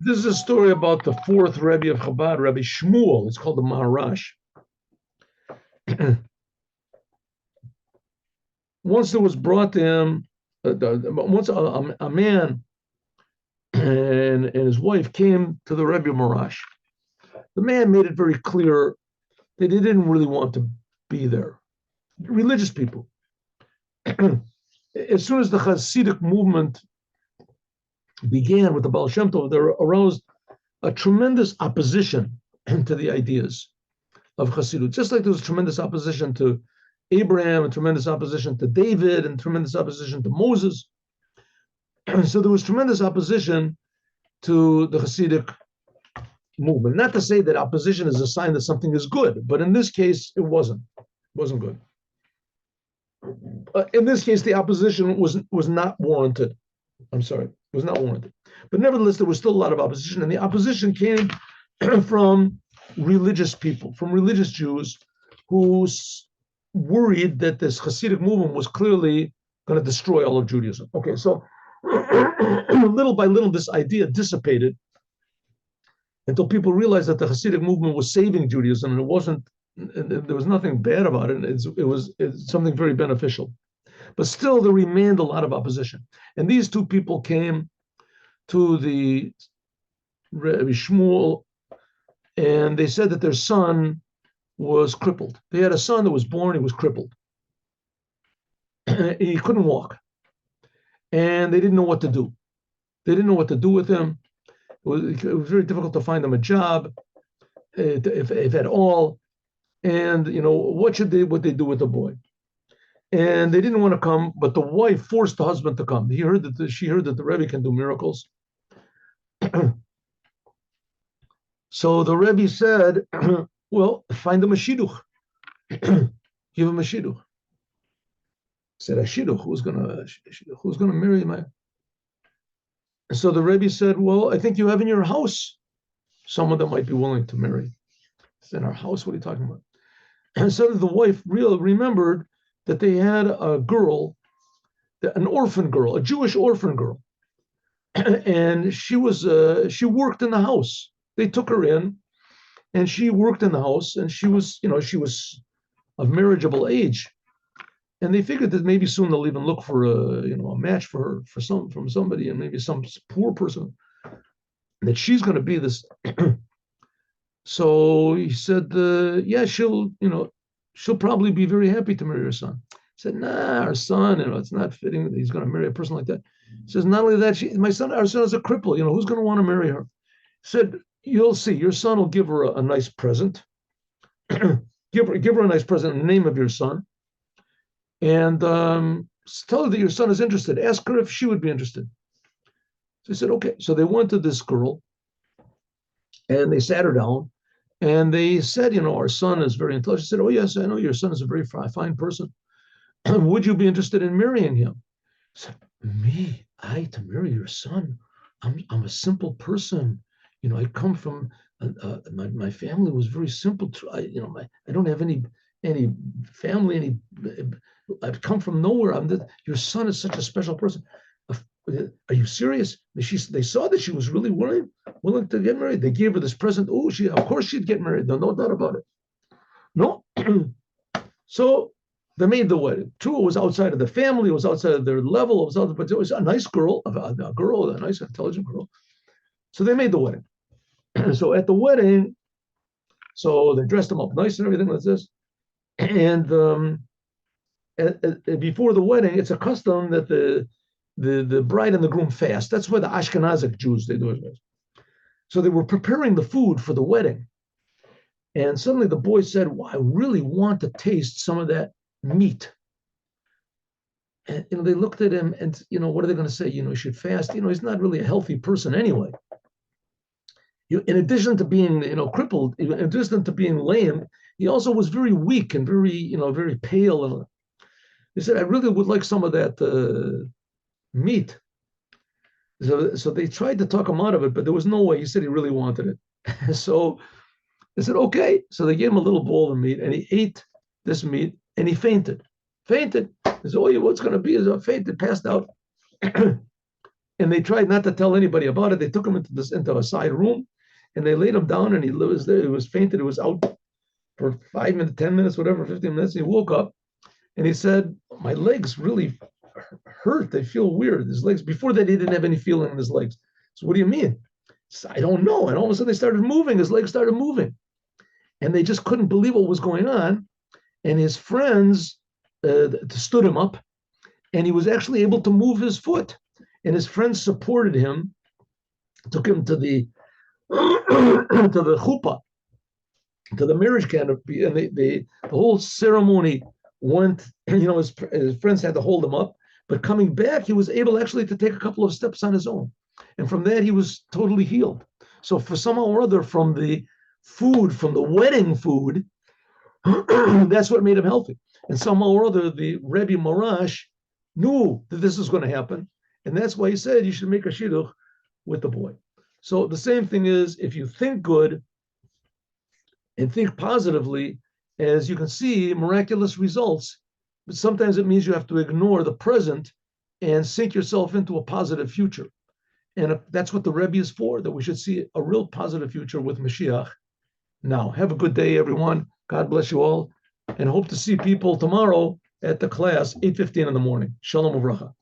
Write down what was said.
This is a story about the fourth Rebbe of Chabad, Rebbe Shmuel. It's called the Maharash. Once there was brought to him, once a man and his wife came to the Rebbe Maharash. The man made it very clear that he didn't really want to be there. Religious people. As soon as the Chassidic movement began with the Baal Shem Tov, there arose a tremendous opposition to the ideas of Chassidut. Just like there was tremendous opposition to Abraham, and tremendous opposition to David, and tremendous opposition to Moses. So there was tremendous opposition to the Chassidic movement. Not to say that opposition is a sign that something is good, but in this case, it wasn't. It wasn't good. In this case, the opposition was not warranted. I'm sorry, was not warranted. But nevertheless, there was still a lot of opposition, and the opposition came from religious people, from religious Jews who worried that this Hasidic movement was clearly going to destroy all of Judaism. Okay, so little by little, this idea dissipated until people realized that the Hasidic movement was saving Judaism, and it wasn't. There was nothing bad about it. It's something very beneficial. But still, there remained a lot of opposition. And these two people came to the Rebbe Shmuel, and they said that their son was crippled. They had a son that was born, he was crippled. He couldn't walk. And they didn't know what to do. They didn't know what to do with him. It was very difficult to find him a job, if at all. And, what they do with the boy? And they didn't want to come, but the wife forced the husband to come. She heard that the Rebbe can do miracles. So the Rebbe said, well, find him a shidduch. Give him a shidduch. Said, a shidduch, who's gonna marry my? So the Rebbe said, well, I think you have in your house someone that might be willing to marry. It's in our house, what are you talking about? And so the wife remembered that they had a girl, an orphan girl, a Jewish orphan girl. And she worked in the house. They took her in, and she worked in the house, and she was of marriageable age. And they figured that maybe soon they'll even look for a match for her, from somebody, and maybe some poor person, that she's going to be this. So he said, yeah, she'll probably be very happy to marry her son. He said, nah, our son, it's not fitting that he's going to marry a person like that. He says, not only that, our son is a cripple. Who's going to want to marry her? He said, you'll see, your son will give her a nice present. give her a nice present in the name of your son. And tell her that your son is interested. Ask her if she would be interested. So he said, okay. So they went to this girl, and they sat her down, and they said, our son is very intelligent. She said, oh, yes, I know your son is a very fine person. Would you be interested in marrying him? He said, me? To marry your son? I'm a simple person. I come from, my family was very simple. I don't have any family, I've come from nowhere. Your son is such a special person. Are you serious? They saw that she was really willing to get married. They gave her this present. Oh, of course she'd get married. No doubt about it. No. So they made the wedding. True, it was outside of the family. It was outside of their level. But it was a nice girl, a nice, intelligent girl. So they made the wedding. So at the wedding, so they dressed them up nice and everything like this. And before the wedding, it's a custom that the bride and the groom fast. That's why the Ashkenazic Jews, they do it. So they were preparing the food for the wedding. And suddenly the boy said, well, I really want to taste some of that meat. And they looked at him and, what are they going to say? He should fast. He's not really a healthy person anyway. In addition to being, crippled, in addition to being lame, he also was very weak and very, very pale. And he said, I really would like some of that meat. So they tried to talk him out of it, but there was no way. He said he really wanted it. So they said, okay. So they gave him a little bowl of meat, and he ate this meat, and he fainted. He said, oh, what's going to be is I fainted, passed out. And they tried not to tell anybody about it. They took him into a side room, and they laid him down, and he was there. He was fainted. He was out for 5 minutes, 10 minutes, whatever, 15 minutes. He woke up, and he said, "My legs really hurt. They feel weird. His legs." Before that, he didn't have any feeling in his legs. So what do you mean? So, I don't know. And all of a sudden, they started moving. His legs started moving, and they just couldn't believe what was going on. And his friends stood him up, and he was actually able to move his foot. And his friends supported him, took him to the to the chuppah, to the marriage canopy, and the whole ceremony went. His friends had to hold him up, but coming back, he was able actually to take a couple of steps on his own, and from that, he was totally healed. So for somehow or other, from the food, from the wedding food, that's what made him healthy. And somehow or other, the Rebbe Maharash knew that this was going to happen, and that's why he said you should make a shidduch with the boy. So the same thing is, if you think good and think positively, as you can see, miraculous results, but sometimes it means you have to ignore the present and sink yourself into a positive future. And that's what the Rebbe is for, that we should see a real positive future with Mashiach. Now, have a good day, everyone. God bless you all, and hope to see people tomorrow at the class, 8:15 in the morning. Shalom uvracha.